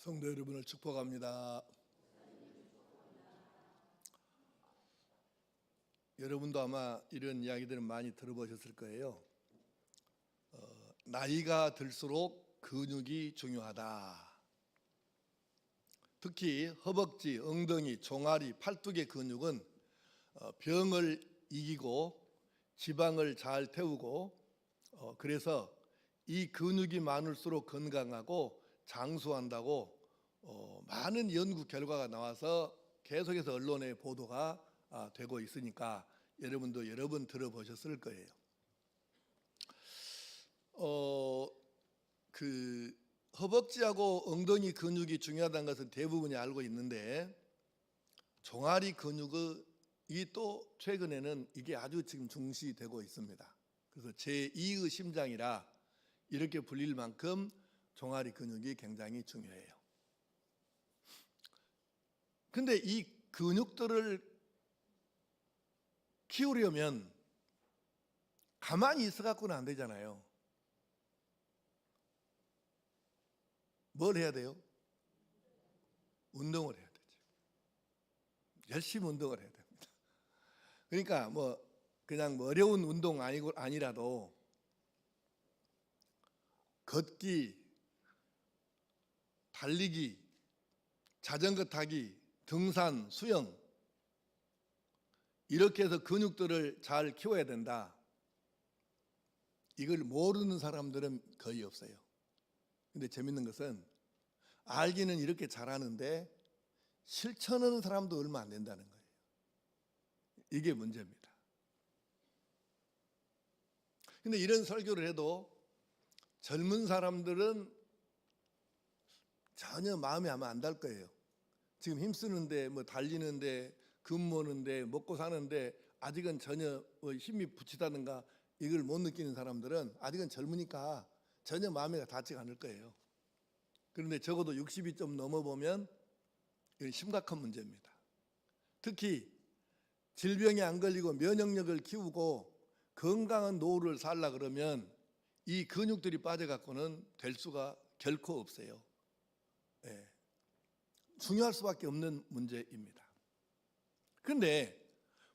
성도 여러분을 축복합니다. 여러분도 아마 이런 이야기들은 많이 들어보셨을 거예요. 나이가 들수록 근육이 중요하다. 특히 허벅지, 엉덩이, 종아리, 팔뚝의 근육은 병을 이기고 지방을 잘 태우고 그래서 이 근육이 많을수록 건강하고 장수한다고 많은 연구 결과가 나와서 계속해서 언론에 보도가 되고 있으니까 여러분도 여러 번 들어보셨을 거예요. 그 허벅지하고 엉덩이 근육이 중요하다는 것은 대부분이 알고 있는데 종아리 근육이 또 최근에는 이게 아주 지금 중시되고 있습니다. 그래서 제2의 심장이라 이렇게 불릴 만큼 종아리 근육이 굉장히 중요해요. 근데 이 근육들을 키우려면 가만히 있어 갖고는 안 되잖아요. 뭘 해야 돼요? 운동을 해야 되죠. 열심히 운동을 해야 됩니다. 그러니까 그냥 어려운 운동 아니라도 걷기, 달리기, 자전거 타기, 등산, 수영 이렇게 해서 근육들을 잘 키워야 된다. 이걸 모르는 사람들은 거의 없어요. 근데 재밌는 것은 알기는 이렇게 잘하는데 실천하는 사람도 얼마 안 된다는 거예요. 이게 문제입니다. 근데 이런 설교를 해도 젊은 사람들은 전혀 마음에 아마 안 달 거예요. 지금 힘쓰는데 달리는데 근무하는데 먹고 사는데 아직은 전혀 힘이 붙이다든가 이걸 못 느끼는 사람들은 아직은 젊으니까 전혀 마음에 닿지 않을 거예요. 그런데 적어도 60이 좀 넘어보면 이건 심각한 문제입니다. 특히 질병에 안 걸리고 면역력을 키우고 건강한 노후를 살라 그러면 이 근육들이 빠져갖고는 될 수가 결코 없어요. 네. 중요할 수밖에 없는 문제입니다. 그런데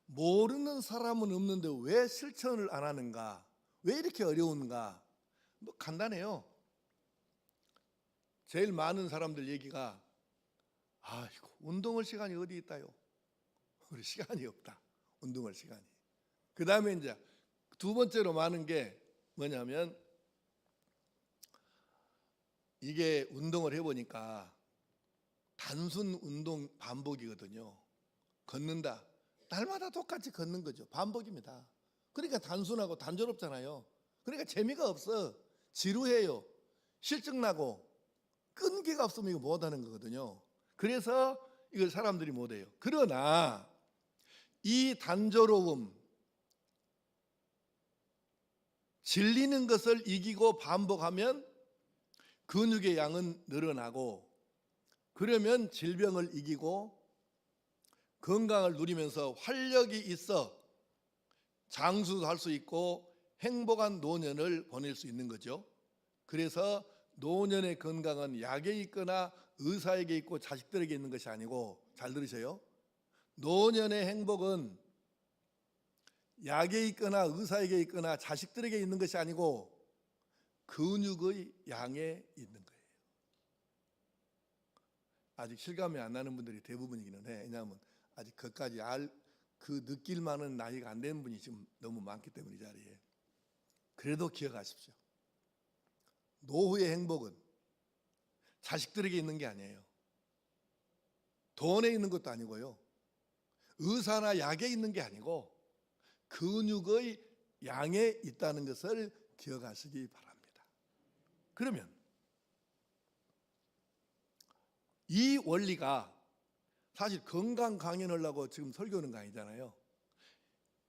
모르는 사람은 없는데 왜 실천을 안 하는가? 왜 이렇게 어려운가? 간단해요. 제일 많은 사람들 얘기가 아이고 운동할 시간이 어디 있다요? 우리 시간이 없다. 운동할 시간이. 그 다음에 이제 두 번째로 많은 게 뭐냐면 이게 운동을 해보니까 단순 운동 반복이거든요. 걷는다. 날마다 똑같이 걷는 거죠. 반복입니다. 그러니까 단순하고 단조롭잖아요. 그러니까 재미가 없어. 지루해요. 실증나고 끈기가 없으면 이거 못하는 거거든요. 그래서 이걸 사람들이 못해요. 그러나 이 단조로움, 질리는 것을 이기고 반복하면 근육의 양은 늘어나고 그러면 질병을 이기고 건강을 누리면서 활력이 있어 장수도 할 수 있고 행복한 노년을 보낼 수 있는 거죠. 그래서 노년의 건강은 약에 있거나 의사에게 있고 자식들에게 있는 것이 아니고 잘 들으세요. 노년의 행복은 약에 있거나 의사에게 있거나 자식들에게 있는 것이 아니고 근육의 양에 있는 거예요. 아직 실감이 안 나는 분들이 대부분이기는 해. 왜냐하면 아직 그것까지 느낄 만한 나이가 안 된 분이 지금 너무 많기 때문에 이 자리에. 그래도 기억하십시오. 노후의 행복은 자식들에게 있는 게 아니에요. 돈에 있는 것도 아니고요. 의사나 약에 있는 게 아니고 근육의 양에 있다는 것을 기억하시기 바랍니다. 그러면 이 원리가 사실 건강 강연하려고 지금 설교하는 거 아니잖아요.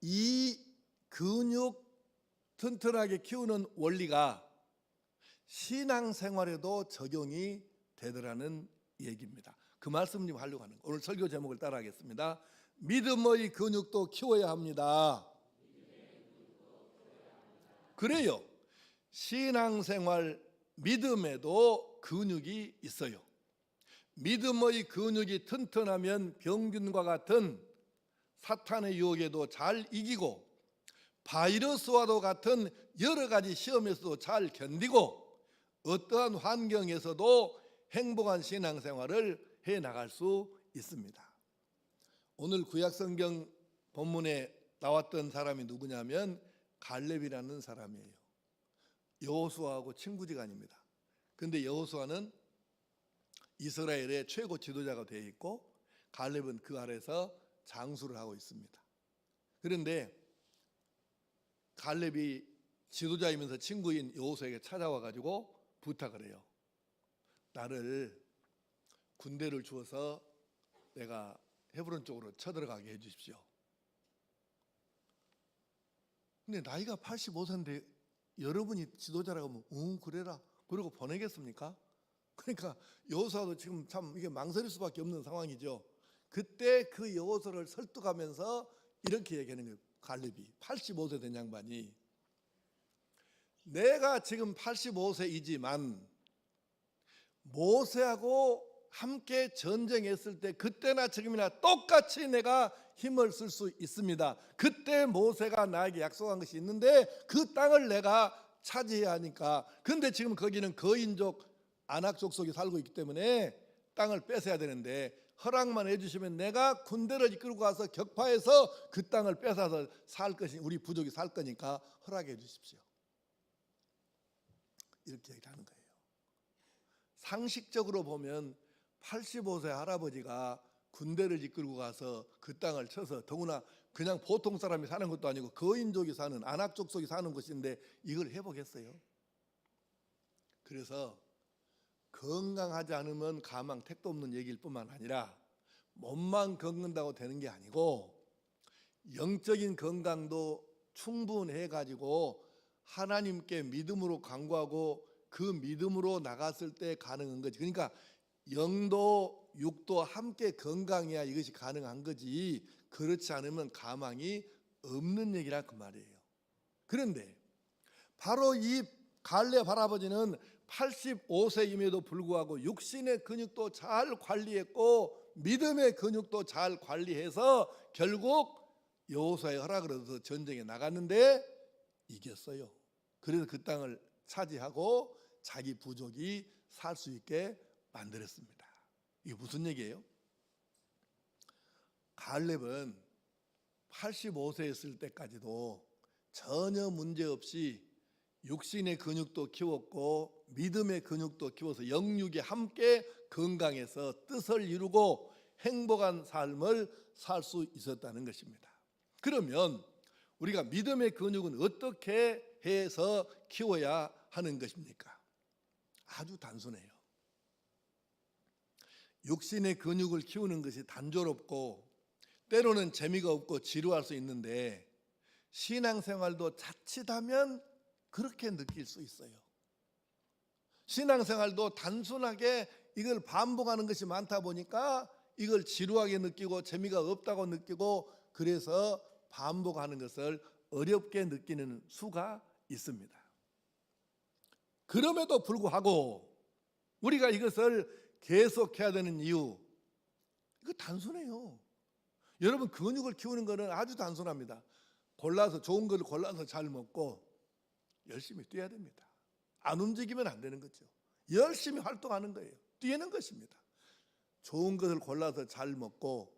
이 근육 튼튼하게 키우는 원리가 신앙생활에도 적용이 되더라는 얘기입니다. 그 말씀 좀 하려고 하는 거예요. 오늘 설교 제목을 따라하겠습니다. 믿음의 근육도 키워야 합니다. 그래요. 신앙생활 믿음에도 근육이 있어요. 믿음의 근육이 튼튼하면 병균과 같은 사탄의 유혹에도 잘 이기고 바이러스와도 같은 여러 가지 시험에서도 잘 견디고 어떠한 환경에서도 행복한 신앙생활을 해 나갈 수 있습니다. 오늘 구약성경 본문에 나왔던 사람이 누구냐면 갈렙이라는 사람이에요. 여호수아하고 친구지간입니다. 근데 여호수아는 이스라엘의 최고 지도자가 되어 있고 갈렙은 그 아래서 장수를 하고 있습니다. 그런데 갈렙이 지도자이면서 친구인 여호수아에게 찾아와 가지고 부탁을 해요. 나를 군대를 주어서 내가 헤브론 쪽으로 쳐들어가게 해 주십시오. 근데 나이가 85세인데 여러분이 지도자라고 하면 응 그래라 그러고 보내겠습니까? 그러니까 여호수아도 지금 참 이게 망설일 수밖에 없는 상황이죠. 그때 그 여호수아를 설득하면서 이렇게 얘기하는 거예요. 갈렙이 85세 된 양반이 내가 지금 85세이지만 모세하고 함께 전쟁했을 때 그때나 지금이나 똑같이 내가 힘을 쓸 수 있습니다. 그때 모세가 나에게 약속한 것이 있는데 그 땅을 내가 차지해야 하니까. 근데 지금 거기는 거인족 아낙 족속이 살고 있기 때문에 땅을 뺏어야 되는데 허락만 해주시면 내가 군대를 이끌고 가서 격파해서 그 땅을 뺏어서 살 것이 우리 부족이 살 거니까 허락해 주십시오. 이렇게 얘기하는 거예요. 상식적으로 보면 85세 할아버지가 군대를 이끌고 가서 그 땅을 쳐서 더구나 그냥 보통 사람이 사는 것도 아니고 거인족이 사는 아낙 족속이 사는 곳인데 이걸 해보겠어요? 그래서 건강하지 않으면 가망 택도 없는 얘기일 뿐만 아니라 몸만 건강다고 되는 게 아니고 영적인 건강도 충분해 가지고 하나님께 믿음으로 간구하고 그 믿음으로 나갔을 때 가능한 거지. 그러니까 영도 육도 함께 건강해야 이것이 가능한 거지. 그렇지 않으면 가망이 없는 얘기라 그 말이에요. 그런데 바로 이 갈렙 할아버지는 85세임에도 불구하고 육신의 근육도 잘 관리했고 믿음의 근육도 잘 관리해서 결국 여호수아의 허락을 얻어서 전쟁에 나갔는데 이겼어요. 그래서 그 땅을 차지하고 자기 부족이 살 수 있게 만들었습니다. 이게 무슨 얘기예요? 갈렙은 85세였을 때까지도 전혀 문제 없이 육신의 근육도 키웠고 믿음의 근육도 키워서 영육이 함께 건강해서 뜻을 이루고 행복한 삶을 살 수 있었다는 것입니다. 그러면 우리가 믿음의 근육은 어떻게 해서 키워야 하는 것입니까? 아주 단순해요. 육신의 근육을 키우는 것이 단조롭고 때로는 재미가 없고 지루할 수 있는데 신앙생활도 자칫하면 그렇게 느낄 수 있어요. 신앙생활도 단순하게 이걸 반복하는 것이 많다 보니까 이걸 지루하게 느끼고 재미가 없다고 느끼고 그래서 반복하는 것을 어렵게 느끼는 수가 있습니다. 그럼에도 불구하고 우리가 이것을 계속해야 되는 이유, 이거 단순해요. 여러분 근육을 키우는 것은 아주 단순합니다. 골라서 좋은 것을 골라서 잘 먹고 열심히 뛰어야 됩니다. 안 움직이면 안 되는 거죠. 열심히 활동하는 거예요. 뛰는 것입니다. 좋은 것을 골라서 잘 먹고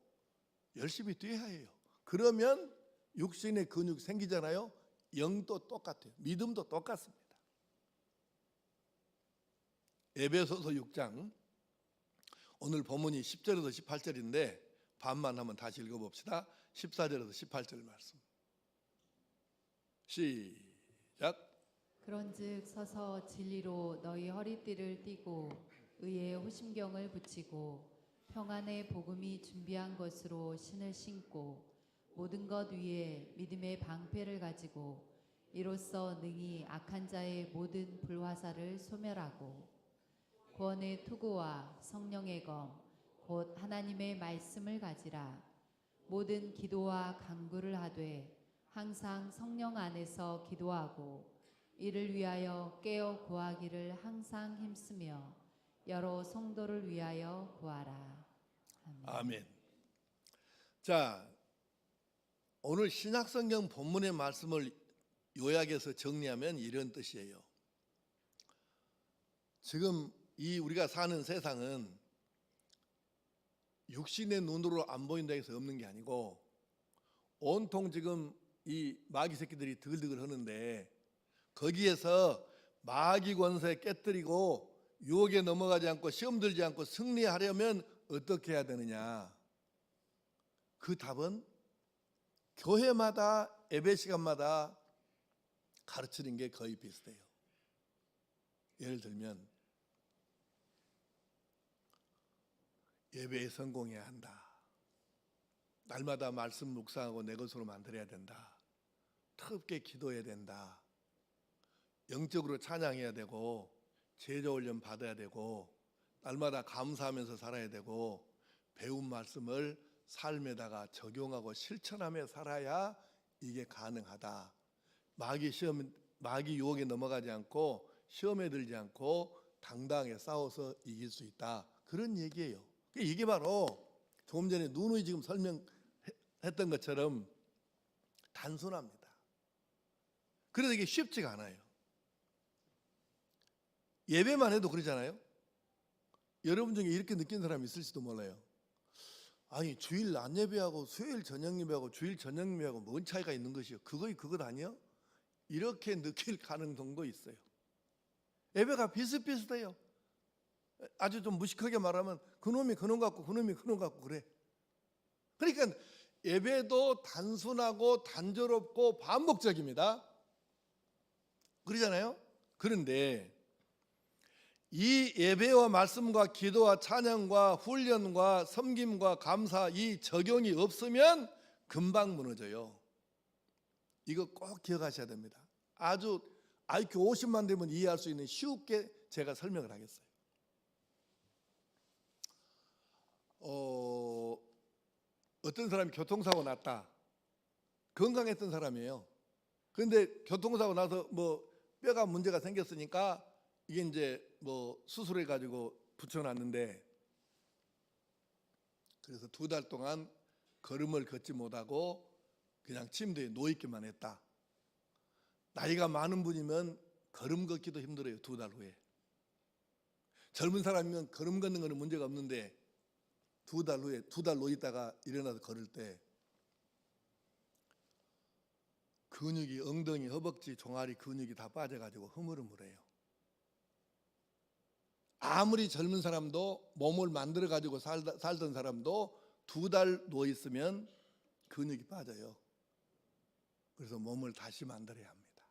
열심히 뛰어야 해요. 그러면 육신의 근육 생기잖아요. 영도 똑같아요. 믿음도 똑같습니다. 에베소서 6장 오늘 본문이 10절에서 18절인데 반만 한번 다시 읽어봅시다. 14절에서 18절 말씀 시작. 그런즉 서서 진리로 너희 허리띠를 띠고 의의 호심경을 붙이고 평안의 복음이 준비한 것으로 신을 신고 모든 것 위에 믿음의 방패를 가지고 이로써 능히 악한 자의 모든 불화살을 소멸하고 구원의 투구와 성령의 검 곧 하나님의 말씀을 가지라. 모든 기도와 간구를 하되 항상 성령 안에서 기도하고 이를 위하여 깨어 구하기를 항상 힘쓰며 여러 성도를 위하여 구하라. 아멘. 아멘. 자, 오늘 신약성경 본문의 말씀을 요약해서 정리하면 이런 뜻이에요. 지금 이 우리가 사는 세상은 육신의 눈으로 안 보인다 해서 없는 게 아니고 온통 지금 이 마귀 새끼들이 드글드글 하는데 거기에서 마귀 권세 깨뜨리고 유혹에 넘어가지 않고 시험 들지 않고 승리하려면 어떻게 해야 되느냐? 그 답은 교회마다 예배 시간마다 가르치는 게 거의 비슷해요. 예를 들면 예배에 성공해야 한다. 날마다 말씀 묵상하고 내 것으로 만들어야 된다. 뜨겁게 기도해야 된다. 영적으로 찬양해야 되고 제자 훈련 받아야 되고 날마다 감사하면서 살아야 되고 배운 말씀을 삶에다가 적용하고 실천하며 살아야 이게 가능하다. 마귀 유혹에 넘어가지 않고 시험에 들지 않고 당당하게 싸워서 이길 수 있다. 그런 얘기예요. 이게 바로 조금 전에 누누이 지금 설명했던 것처럼 단순합니다. 그래서 이게 쉽지가 않아요. 예배만 해도 그러잖아요. 여러분 중에 이렇게 느낀 사람이 있을지도 몰라요. 아니 주일 낮 예배하고 수요일 저녁 예배하고 주일 저녁 예배하고 뭔 차이가 있는 것이요? 그것 아니요? 이렇게 느낄 가능성도 있어요. 예배가 비슷비슷해요. 아주 좀 무식하게 말하면 그놈이 그놈 같고 그놈이 그놈 같고 그래. 그러니까 예배도 단순하고 단조롭고 반복적입니다. 그러잖아요. 그런데 이 예배와 말씀과 기도와 찬양과 훈련과 섬김과 감사 이 적용이 없으면 금방 무너져요. 이거 꼭 기억하셔야 됩니다. 아주 IQ 50만 되면 이해할 수 있는 쉽게 제가 설명을 하겠어요. 어떤 사람이 교통사고 났다. 건강했던 사람이에요. 그런데 교통사고 나서 뭐 뼈가 문제가 생겼으니까 이게 이제 뭐 수술해 가지고 붙여놨는데 그래서 2달 동안 걸음을 걷지 못하고 그냥 침대에 누워있기만 했다. 나이가 많은 분이면 걸음 걷기도 힘들어요. 2달 후에. 젊은 사람이면 걸음 걷는 거는 문제가 없는데 2달 후에 2달 누워있다가 일어나서 걸을 때 근육이 엉덩이, 허벅지, 종아리 근육이 다 빠져가지고 흐물흐물해요. 아무리 젊은 사람도 몸을 만들어 가지고 살던 사람도 2달 누워 있으면 근육이 빠져요. 그래서 몸을 다시 만들어야 합니다.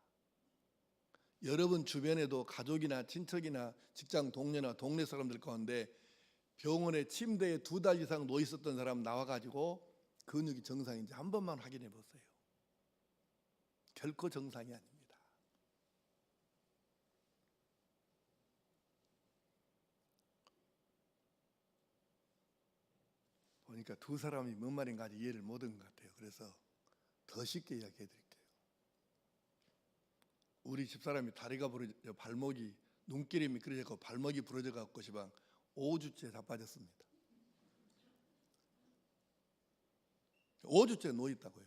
여러분 주변에도 가족이나 친척이나 직장 동료나 동네 사람들 가운데 병원에 침대에 2달 이상 누워 있었던 사람 나와 가지고 근육이 정상인지 한 번만 확인해 보세요. 결코 정상이 아닙니다. 보니까 두 사람이 뭔 말인가 이해를 못한 것 같아요. 그래서 더 쉽게 이야기해 드릴게요. 우리 집사람이 다리가 부러져 발목이 눈기름이 그려져서 발목이 부러져 갖고 시방 5주째 자빠졌습니다. 5주째 누워 있다고요.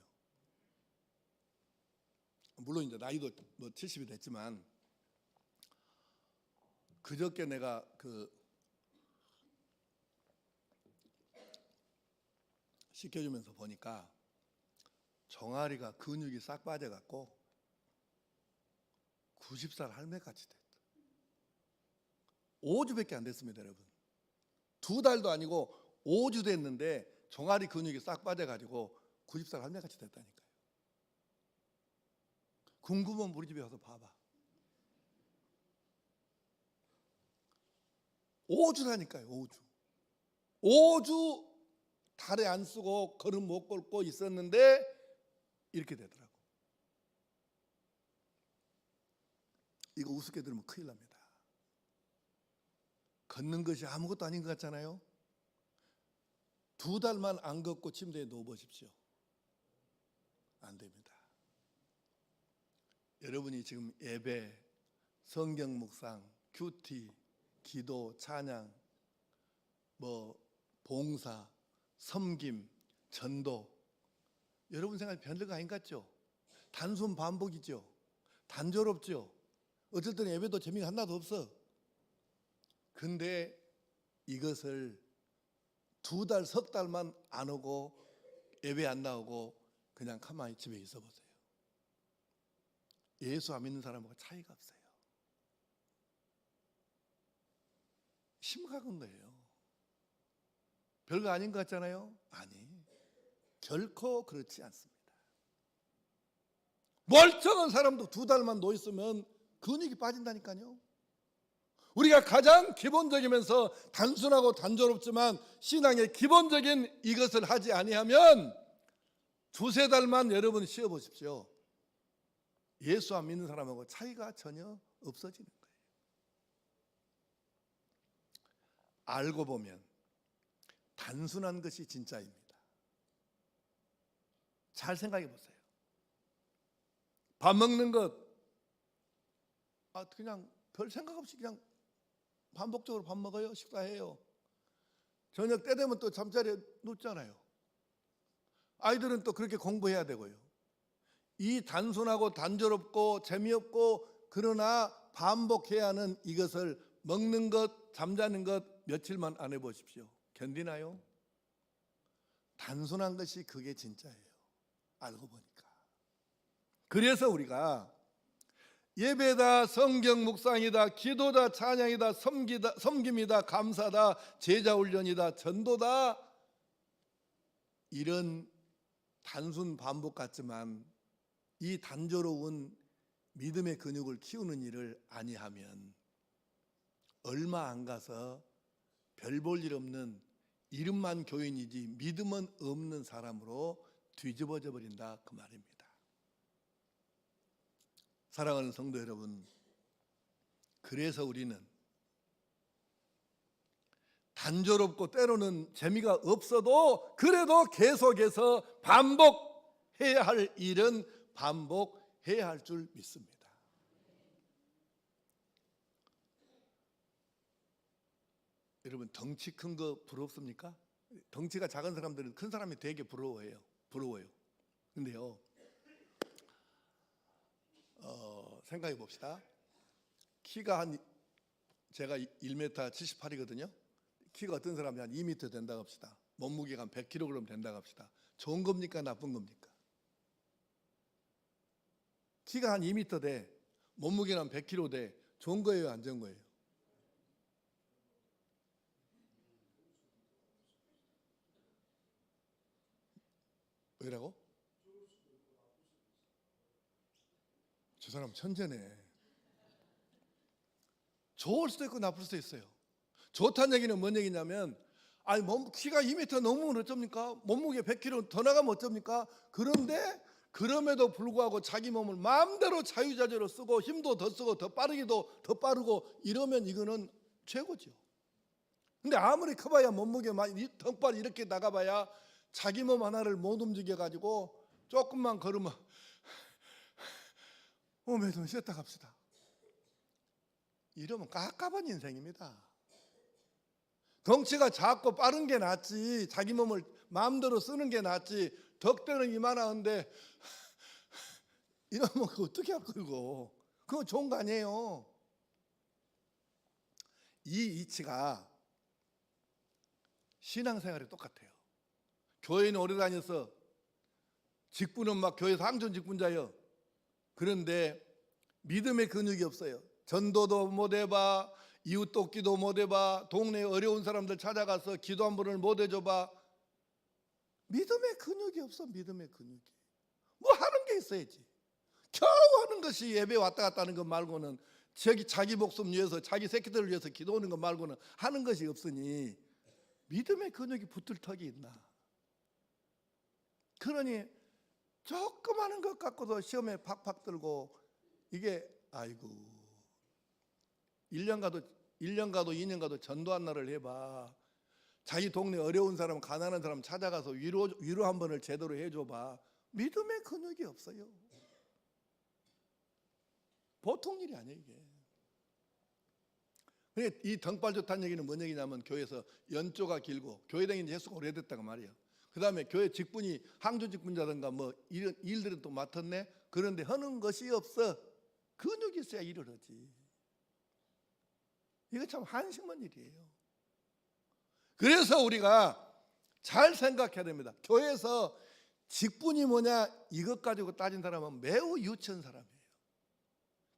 물론 이제 나이도 뭐 70이 됐지만 그저께 내가 시켜주면서 보니까 종아리가 근육이 싹 빠져갖고 90살 할매같이 됐다. 5주밖에 안 됐습니다, 여러분. 2달도 아니고 5주 됐는데 종아리 근육이 싹 빠져가지고 90살 할매같이 됐다니까요. 궁금하면 우리 집에 와서 봐봐. 5주라니까요, 5주. 5주 다리 안 쓰고 걸음 못 걷고 있었는데 이렇게 되더라고. 이거 우습게 들으면 큰일 납니다. 걷는 것이 아무것도 아닌 것 같잖아요. 2달만 안 걷고 침대에 누워보십시오. 안 됩니다. 여러분이 지금 예배, 성경 묵상, 큐티, 기도, 찬양, 봉사, 섬김, 전도, 여러분 생각에 별거 아닌 것 같죠? 단순 반복이죠. 단조롭죠. 어쩔 때는 예배도 재미가 하나도 없어. 근데 이것을 2달, 석 달만 안 오고 예배 안 나오고 그냥 가만히 집에 있어 보세요. 예수 안 믿는 사람하고 차이가 없어요. 심각한 거예요. 별거 아닌 것 같잖아요. 아니, 결코 그렇지 않습니다. 멀쩡한 사람도 2달만 놓여 있으면 근육이 빠진다니까요. 우리가 가장 기본적이면서 단순하고 단조롭지만 신앙의 기본적인 이것을 하지 아니하면 2-3달만 여러분 쉬어 보십시오. 예수 안 믿는 사람하고 차이가 전혀 없어지는 거예요. 알고 보면 단순한 것이 진짜입니다. 잘 생각해 보세요. 밥 먹는 것, 그냥 별 생각 없이 그냥 반복적으로 밥 먹어요. 식사해요. 저녁 때 되면 또 잠자리에 눕잖아요. 아이들은 또 그렇게 공부해야 되고요. 이 단순하고 단조롭고 재미없고 그러나 반복해야 하는 이것을 먹는 것, 잠자는 것 며칠만 안 해보십시오. 견디나요? 단순한 것이 그게 진짜예요. 알고 보니까. 그래서 우리가 예배다, 성경 묵상이다, 기도다, 찬양이다, 섬김이다, 감사다, 제자훈련이다, 전도다, 이런 단순 반복 같지만 이 단조로운 믿음의 근육을 키우는 일을 아니하면 얼마 안 가서 별 볼 일 없는 이름만 교인이지 믿음은 없는 사람으로 뒤집어져 버린다, 그 말입니다. 사랑하는 성도 여러분, 그래서 우리는 단조롭고 때로는 재미가 없어도 그래도 계속해서 반복해야 할 일은 반복해야 할 줄 믿습니다. 여러분, 덩치 큰 거 부럽습니까? 덩치가 작은 사람들은 큰 사람이 되게 부러워요. 근데요, 생각해 봅시다. 키가 제가 1m 78이거든요. 키가 어떤 사람이 한 2m 된다고 합시다. 몸무게가 한 100kg 된다고 합시다. 좋은 겁니까? 나쁜 겁니까? 키가 한 2m 돼. 몸무게는 한 100kg 돼. 좋은 거예요? 안 좋은 거예요? 왜라고? 저 사람 천재네. 좋을 수도 있고 나쁠 수도 있어요. 좋다는 얘기는 뭔 얘기냐면, 키가 2m 넘으면 어쩝니까? 몸무게 100kg 더 나가면 어쩝니까? 그런데 그럼에도 불구하고 자기 몸을 마음대로 자유자재로 쓰고 힘도 더 쓰고 더 빠르기도 더 빠르고 이러면 이거는 최고죠. 근데 아무리 커봐야 몸무게 덩발 이렇게 나가봐야 자기 몸 하나를 못 움직여가지고 조금만 걸으면 좀 쉬었다 갑시다. 이러면 깝깝한 인생입니다. 덩치가 작고 빠른 게 낫지, 자기 몸을 마음대로 쓰는 게 낫지, 덕대는 이만한데 이러면 그거 어떻게 할 거고? 그거 좋은 거 아니에요. 이 이치가 신앙생활이 똑같아요. 교회는 오래 다녀서 직분은 막 교회에서 항전 직분자예요. 그런데 믿음의 근육이 없어요. 전도도 못 해봐, 이웃 돕기도 못 해봐, 동네에 어려운 사람들 찾아가서 기도 한 번을 못 해줘봐. 믿음의 근육이 없어. 믿음의 근육이. 뭐 하는 게 있어야지. 겨우 하는 것이 예배 왔다 갔다 하는 것 말고는, 자기 목숨 위해서, 자기 새끼들을 위해서 기도하는 것 말고는 하는 것이 없으니 믿음의 근육이 붙을 턱이 있나? 그러니 조금 하는 것 갖고도 시험에 팍팍 들고, 이게 1년 가도 2년 가도 전도 한 날을 해봐. 자기 동네 어려운 사람, 가난한 사람 찾아가서 위로 한 번을 제대로 해줘봐. 믿음의 근육이 없어요. 보통 일이 아니에요, 이게. 이 덩발 좋다는 얘기는 뭔 얘기냐면 교회에서 연조가 길고 교회 다닌 지 횟수가 오래됐다고 말이에요. 그 다음에 교회 직분이 항주 직분자든가 뭐 이런 일들은 또 맡았네. 그런데 하는 것이 없어. 근육이 있어야 일을 하지. 이거 참 한심한 일이에요. 그래서 우리가 잘 생각해야 됩니다. 교회에서 직분이 뭐냐 이것 가지고 따진 사람은 매우 유치한 사람이에요.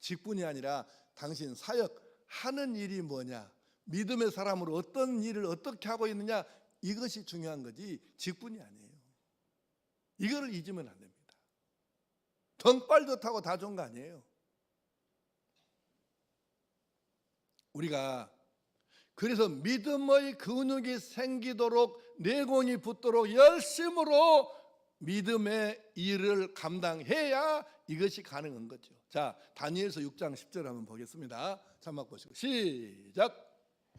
직분이 아니라 당신 사역하는 일이 뭐냐, 믿음의 사람으로 어떤 일을 어떻게 하고 있느냐, 이것이 중요한 거지 직분이 아니에요. 이거를 잊으면 안 됩니다. 덩발 좋다고 다 좋은 거 아니에요. 우리가 그래서 믿음의 근육이 생기도록 내공이 붙도록 열심으로 믿음의 일을 감당해야 이것이 가능한 거죠. 자, 다니엘서 6장 10절 한번 보겠습니다. 자막 보시고 시작.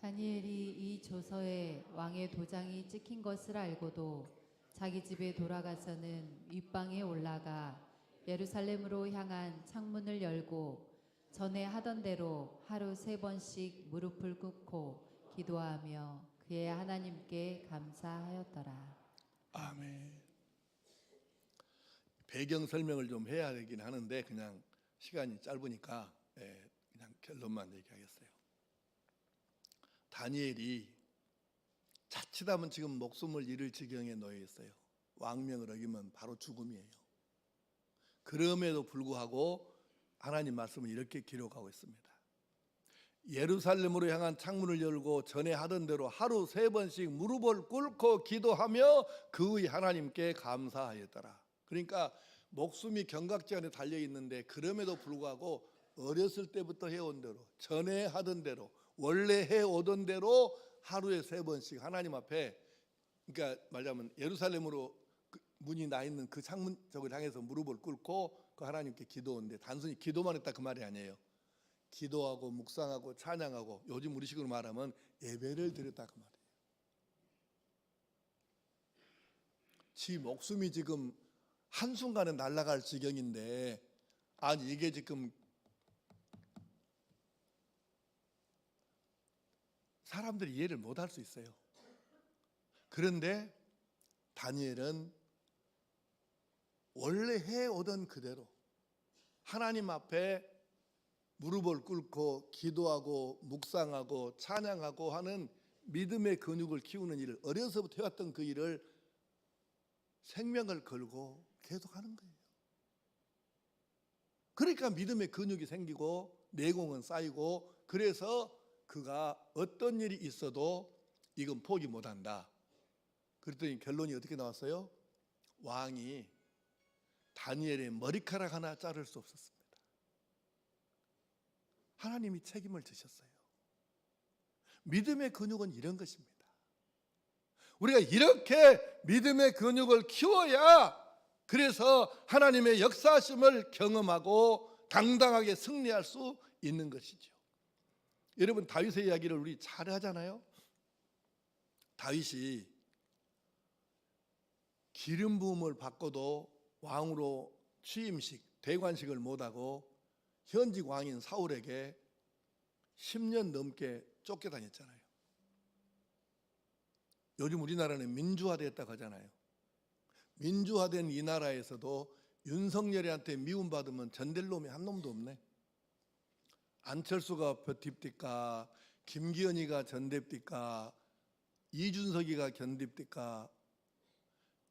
다니엘이 이 조서에 왕의 도장이 찍힌 것을 알고도 자기 집에 돌아가서는 윗방에 올라가 예루살렘으로 향한 창문을 열고 전에 하던 대로 하루 3번씩 무릎을 꿇고 기도하며 그의 하나님께 감사하였더라. 아멘. 배경 설명을 좀 해야 되긴 하는데 그냥 시간이 짧으니까 그냥 결론만 얘기하겠어요. 다니엘이 자칫하면 지금 목숨을 잃을 지경에 놓여 있어요. 왕명을 어기면 바로 죽음이에요. 그럼에도 불구하고 하나님 말씀을 이렇게 기록하고 있습니다. 예루살렘으로 향한 창문을 열고 전에 하던 대로 하루 3번씩 무릎을 꿇고 기도하며 그의 하나님께 감사하였더라. 그러니까 목숨이 경각지간에 달려 있는데 그럼에도 불구하고 어렸을 때부터 해온 대로, 전에 하던 대로, 원래 해오던 대로 하루에 3번씩 하나님 앞에, 그러니까 말하자면 예루살렘으로 문이 나 있는 그 창문 쪽을 향해서 무릎을 꿇고 그 하나님께 기도하는데 단순히 기도만 했다 그 말이 아니에요. 기도하고 묵상하고 찬양하고 요즘 우리식으로 말하면 예배를 드렸다 그 말이에요. 지 목숨이 지금 한순간에 날아갈 지경인데 아니 이게 지금 사람들이 이해를 못할 수 있어요. 그런데 다니엘은 원래 해오던 그대로 하나님 앞에 무릎을 꿇고 기도하고 묵상하고 찬양하고 하는 믿음의 근육을 키우는 일을 어려서부터 해왔던 그 일을 생명을 걸고 계속하는 거예요. 그러니까 믿음의 근육이 생기고 내공은 쌓이고 그래서 그가 어떤 일이 있어도 이건 포기 못한다. 그랬더니 결론이 어떻게 나왔어요? 왕이 다니엘의 머리카락 하나 자를 수 없었습니다. 하나님이 책임을 지셨어요. 믿음의 근육은 이런 것입니다. 우리가 이렇게 믿음의 근육을 키워야 그래서 하나님의 역사심을 경험하고 당당하게 승리할 수 있는 것이죠. 여러분 다윗의 이야기를 우리 잘 하잖아요. 다윗이 기름 부음을 받고도 왕으로 취임식, 대관식을 못하고 현직 왕인 사울에게 10년 넘게 쫓겨다녔잖아요. 요즘 우리나라는 민주화됐다고 하잖아요. 민주화된 이 나라에서도 윤석열이한테 미움받으면 전될 놈이 한 놈도 없네. 안철수가 버팁디까, 김기현이가 전댑디까, 이준석이가 견딥디까.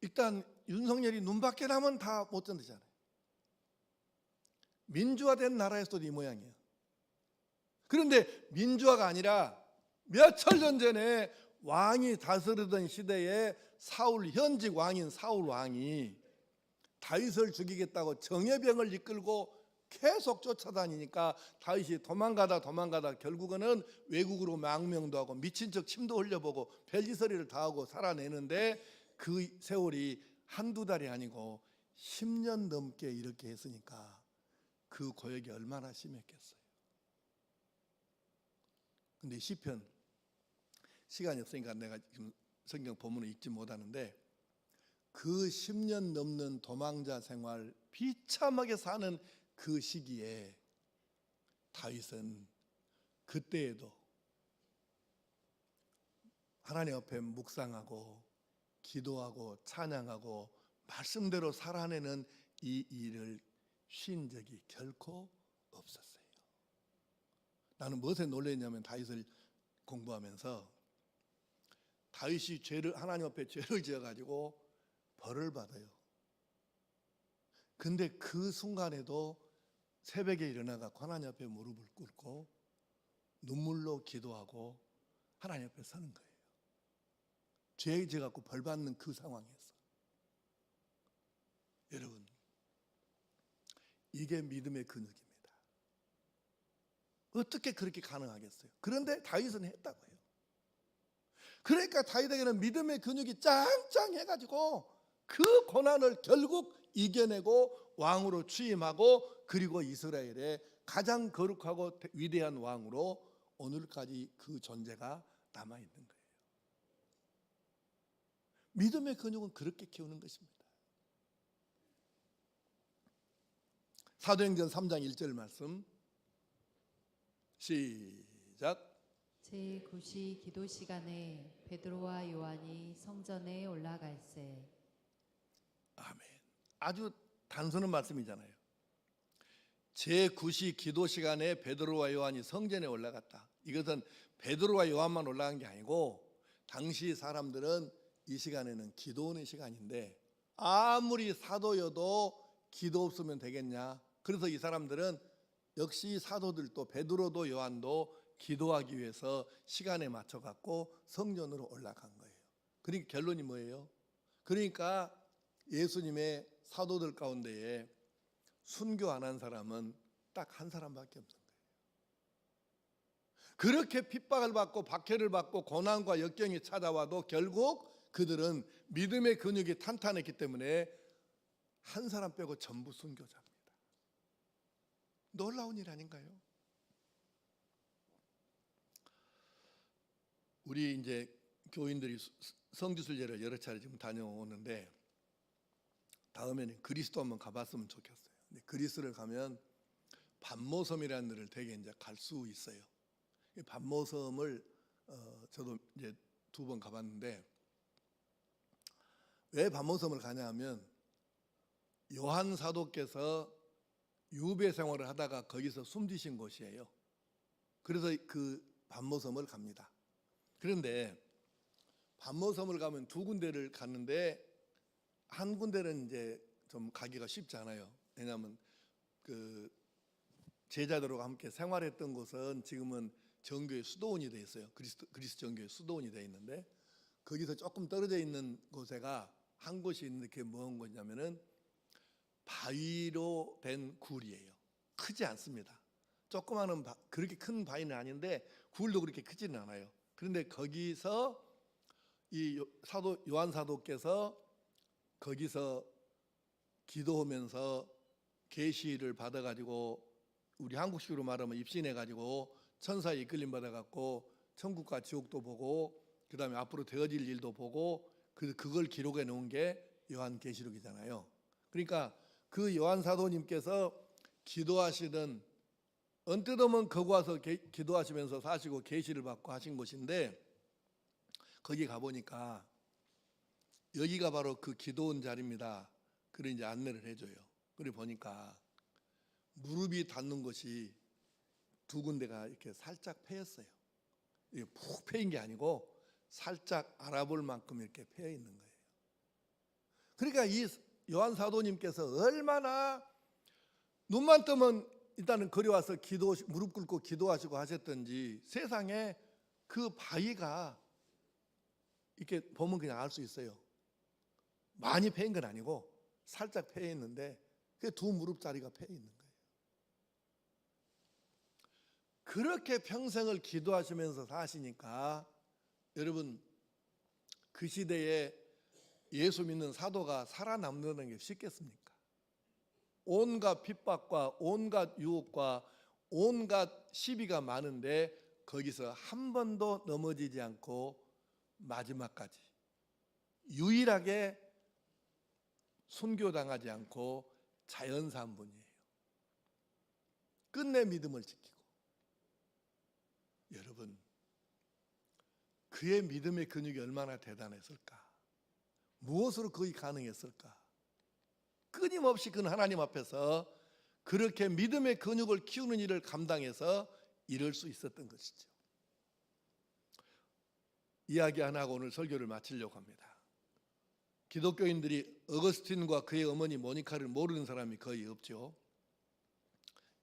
일단 윤석열이 눈밖에 나면 다 못 견디잖아요. 민주화된 나라에서도 이 모양이에요. 그런데 민주화가 아니라 몇천 년 전에 왕이 다스리던 시대에 사울 현직 왕인 사울 왕이 다윗을 죽이겠다고 정예병을 이끌고 계속 쫓아다니니까 다윗이 도망가다 결국은 외국으로 망명도 하고 미친 척 침도 흘려보고 별짓소리를 다 하고 살아내는데 그 세월이 한두 달이 아니고 10년 넘게 이렇게 했으니까 그 고역이 얼마나 심했겠어요. 근데 시편 시간이 없으니까 내가 지금 성경 본문을 읽지 못하는데 그 10년 넘는 도망자 생활 비참하게 사는 그 시기에 다윗은 그때에도 하나님 앞에 묵상하고 기도하고 찬양하고 말씀대로 살아내는 이 일을 쉰 적이 결코 없었어요. 나는 무엇에 놀랐냐면 다윗을 공부하면서 다윗이 하나님 앞에 죄를 지어가지고 벌을 받아요. 근데 그 순간에도 새벽에 일어나서 하나님 앞에 무릎을 꿇고 눈물로 기도하고 하나님 앞에 서는 거예요. 죄 지어갖고 벌 받는 그 상황에서. 여러분, 이게 믿음의 근육입니다. 어떻게 그렇게 가능하겠어요? 그런데 다윗은 했다고 해요. 그러니까 다윗에게는 믿음의 근육이 짱짱해가지고 그 고난을 결국 이겨내고 왕으로 취임하고, 그리고 이스라엘의 가장 거룩하고 위대한 왕으로 오늘까지 그 존재가 남아있는 거예요. 믿음의 근육은 그렇게 키우는 것입니다. 사도행전 3장 1절 말씀 시작. 제9시 기도 시간에 베드로와 요한이 성전에 올라갈새. 아멘. 아주 단순한 말씀이잖아요. 제9시 기도 시간에 베드로와 요한이 성전에 올라갔다. 이것은 베드로와 요한만 올라간 게 아니고 당시 사람들은 이 시간에는 기도하는 시간인데 아무리 사도여도 기도 없으면 되겠냐. 그래서 이 사람들은 역시 사도들도 베드로도 요한도 기도하기 위해서 시간에 맞춰 갖고 성전으로 올라간 거예요. 그러니까 결론이 뭐예요? 그러니까 예수님의 사도들 가운데에 순교 안 한 사람은 딱 한 사람밖에 없는 거예요. 그렇게 핍박을 받고 박해를 받고 고난과 역경이 찾아와도 결국 그들은 믿음의 근육이 탄탄했기 때문에 한 사람 빼고 전부 순교자입니다. 놀라운 일 아닌가요? 우리 이제 교인들이 성지순례를 여러 차례 지금 다녀오는데 다음에는 그리스도 한번 가봤으면 좋겠어요. 근데 그리스를 가면 반모섬이라는 데를 되게 이제 갈 수 있어요. 이 반모섬을 저도 이제 2번 가봤는데 왜 반모섬을 가냐하면 요한 사도께서 유배 생활을 하다가 거기서 숨지신 곳이에요. 그래서 그 반모섬을 갑니다. 그런데 반모섬을 가면 2군데를 갔는데 한 군데는 이제 좀 가기가 쉽지 않아요. 왜냐하면 그 제자들과 함께 생활했던 곳은 지금은 정교의 수도원이 돼 있어요. 그리스 정교의 수도원이 돼 있는데 거기서 조금 떨어져 있는 곳에가 한 곳이 있는데 그게 무슨 곳이냐면은 바위로 된 굴이에요. 크지 않습니다. 조그마한 그렇게 큰 바위는 아닌데 굴도 그렇게 크지는 않아요. 그런데 거기서 이 사도 요한 사도께서 거기서 기도하면서 계시를 받아가지고 우리 한국식으로 말하면 입신해가지고 천사에 이끌림 받아갖고 천국과 지옥도 보고 그 다음에 앞으로 되어질 일도 보고 그걸 기록해 놓은 게 요한계시록이잖아요. 그러니까 그 요한 사도님께서 기도하시던 언뜻 없는 거기 와서 기도하시면서 사시고 계시를 받고 하신 곳인데 거기 가보니까 여기가 바로 그 기도원 자리입니다. 그래 이제 안내를 해줘요. 그래 보니까 무릎이 닿는 곳이 2군데가 이렇게 살짝 패였어요. 이게 푹 패인 게 아니고 살짝 알아볼 만큼 이렇게 패여 있는 거예요. 그러니까 이 요한 사도님께서 얼마나 눈만 뜨면 일단은 거리 와서 무릎 꿇고 기도하시고 하셨던지 세상에 그 바위가 이렇게 보면 그냥 알 수 있어요. 많이 패인 건 아니고 살짝 패여 있는데 그 2 무릎짜리가 패여 있는 거예요. 그렇게 평생을 기도하시면서 사시니까 여러분 그 시대에 예수 믿는 사도가 살아남는 게 쉽겠습니까? 온갖 핍박과 온갖 유혹과 온갖 시비가 많은데 거기서 한 번도 넘어지지 않고 마지막까지 유일하게 순교당하지 않고 자연사한 분이에요. 끝내 믿음을 지키고. 여러분 그의 믿음의 근육이 얼마나 대단했을까? 무엇으로 그것이 가능했을까? 끊임없이 그는 하나님 앞에서 그렇게 믿음의 근육을 키우는 일을 감당해서 이룰 수 있었던 것이죠. 이야기 하나 하고 오늘 설교를 마치려고 합니다. 기독교인들이 어거스틴과 그의 어머니 모니카를 모르는 사람이 거의 없죠.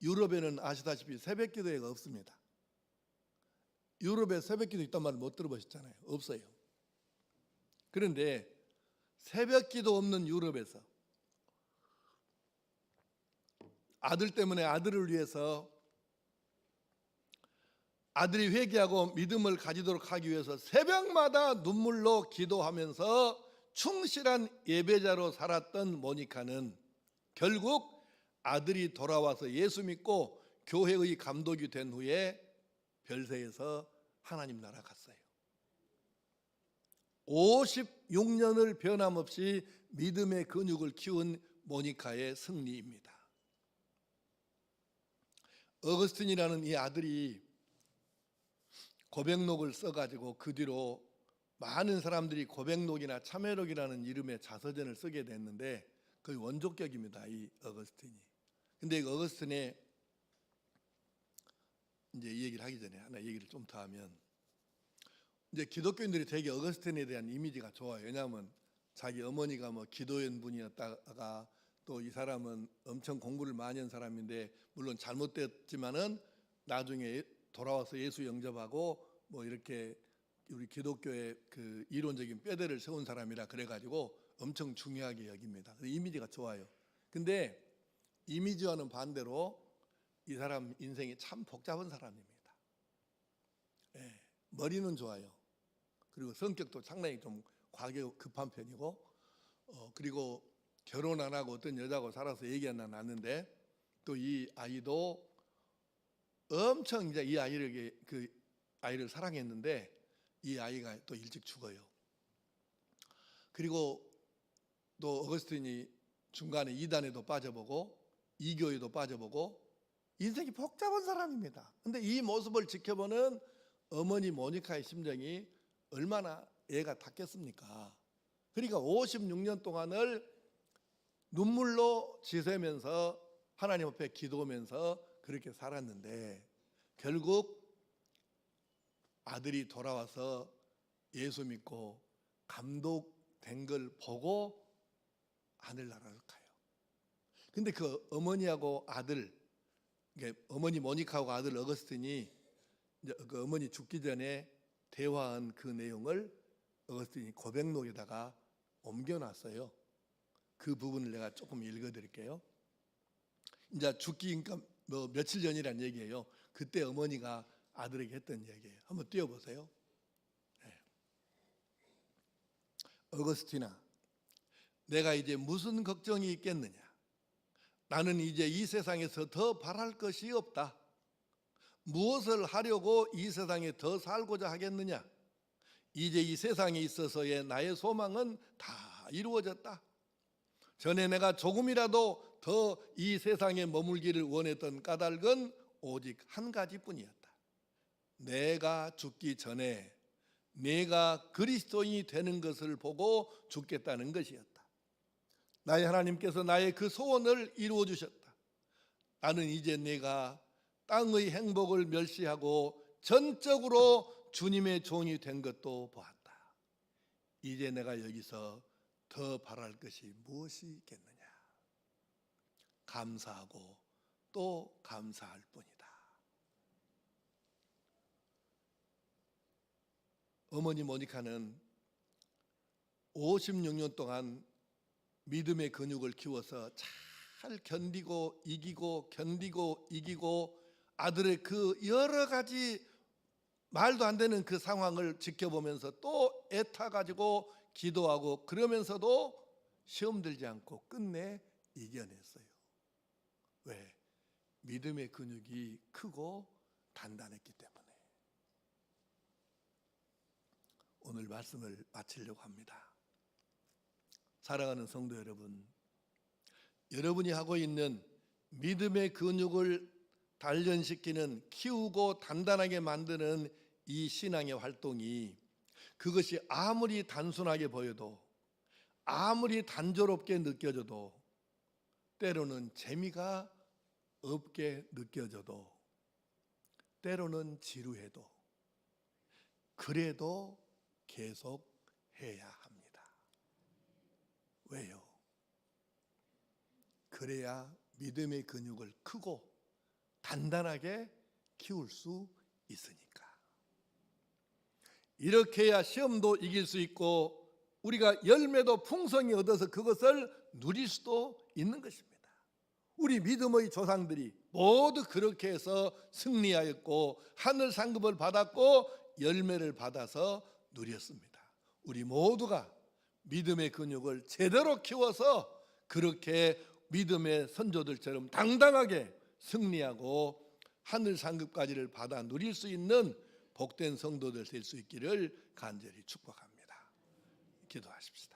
유럽에는 아시다시피 새벽기도회가 없습니다. 유럽에 새벽기도 있단 말을 못 들어보셨잖아요. 없어요. 그런데 새벽기도 없는 유럽에서 아들 때문에 아들을 위해서 아들이 회개하고 믿음을 가지도록 하기 위해서 새벽마다 눈물로 기도하면서 충실한 예배자로 살았던 모니카는 결국 아들이 돌아와서 예수 믿고 교회의 감독이 된 후에 별세에서 하나님 나라 갔어요. 56년을 변함없이 믿음의 근육을 키운 모니카의 승리입니다. 어거스틴이라는 이 아들이 고백록을 써가지고 그 뒤로 많은 사람들이 고백록이나 참회록이라는 이름의 자서전을 쓰게 됐는데 거의 원조격입니다. 이 어거스틴이. 근데 이 어거스틴의 이제 이 얘기를 하기 전에 하나 얘기를 좀 더 하면, 이제 기독교인들이 되게 어거스틴에 대한 이미지가 좋아요. 왜냐하면 자기 어머니가 뭐 기도원 분이었다가 또 이 사람은 엄청 공부를 많이 한 사람인데 물론 잘못됐지만은 나중에 돌아와서 예수 영접하고 뭐 이렇게 우리 기독교의 그 이론적인 뼈대를 세운 사람이라 그래가지고 엄청 중요하게 여깁니다. 이미지가 좋아요. 근데 이미지와는 반대로 이 사람 인생이 참 복잡한 사람입니다. 예, 머리는 좋아요. 그리고 성격도 상당히 좀 과하게 급한 편이고, 그리고 결혼 안 하고 어떤 여자하고 살아서 얘기 하나 났는데 또 이 아이도 엄청 이제 이 아이를 사랑했는데 이 아이가 또 일찍 죽어요. 그리고 또 어거스틴이 중간에 이단에도 빠져보고 이교에도 빠져보고 인생이 복잡한 사람입니다. 근데 이 모습을 지켜보는 어머니 모니카의 심정이 얼마나 애가 탔겠습니까? 그러니까 56년 동안을 눈물로 지새면서 하나님 앞에 기도하면서 그렇게 살았는데 결국 아들이 돌아와서 예수 믿고 감독된 걸 보고 하늘나라를 가요. 근데 그 어머니하고 아들, 어머니 모니카하고 아들 어거스틴이 이제 그 어머니 죽기 전에 대화한 그 내용을 어거스틴이 고백록에다가 옮겨놨어요. 그 부분을 내가 조금 읽어드릴게요. 이제 죽기니까 뭐 며칠 전이란 얘기예요. 그때 어머니가 아들에게 했던 얘기예요. 한번 띄워보세요. 네. 어거스틴아, 내가 이제 무슨 걱정이 있겠느냐? 나는 이제 이 세상에서 더 바랄 것이 없다. 무엇을 하려고 이 세상에 더 살고자 하겠느냐? 이제 이 세상에 있어서의 나의 소망은 다 이루어졌다. 전에 내가 조금이라도 더 이 세상에 머물기를 원했던 까닭은 오직 한 가지뿐이었다. 내가 죽기 전에 내가 그리스도인이 되는 것을 보고 죽겠다는 것이었다. 나의 하나님께서 나의 그 소원을 이루어 주셨다. 나는 이제 내가 땅의 행복을 멸시하고 전적으로 주님의 종이 된 것도 보았다. 이제 내가 여기서 더 바랄 것이 무엇이 있겠느냐? 감사하고 또 감사할 뿐이다. 어머니 모니카는 56년 동안 믿음의 근육을 키워서 잘 견디고 이기고 아들의 그 여러 가지 말도 안 되는 그 상황을 지켜보면서 또 애타가지고 기도하고 그러면서도 시험 들지 않고 끝내 이겨냈어요. 왜? 믿음의 근육이 크고 단단했기 때문에. 오늘 말씀을 마치려고 합니다. 사랑하는 성도 여러분, 여러분이 하고 있는 믿음의 근육을 단련시키는, 키우고 단단하게 만드는 이 신앙의 활동이 그것이 아무리 단순하게 보여도 아무리 단조롭게 느껴져도 때로는 재미가 없게 느껴져도 때로는 지루해도 그래도 계속 해야 합니다. 왜요? 그래야 믿음의 근육을 크고 단단하게 키울 수 있으니까. 이렇게 해야 시험도 이길 수 있고 우리가 열매도 풍성히 얻어서 그것을 누릴 수도 있는 것입니다. 우리 믿음의 조상들이 모두 그렇게 해서 승리하였고 하늘 상급을 받았고 열매를 받아서 누렸습니다. 우리 모두가 믿음의 근육을 제대로 키워서 그렇게 믿음의 선조들처럼 당당하게 승리하고 하늘 상급까지를 받아 누릴 수 있는 복된 성도들 될 수 있기를 간절히 축복합니다. 기도하십시다.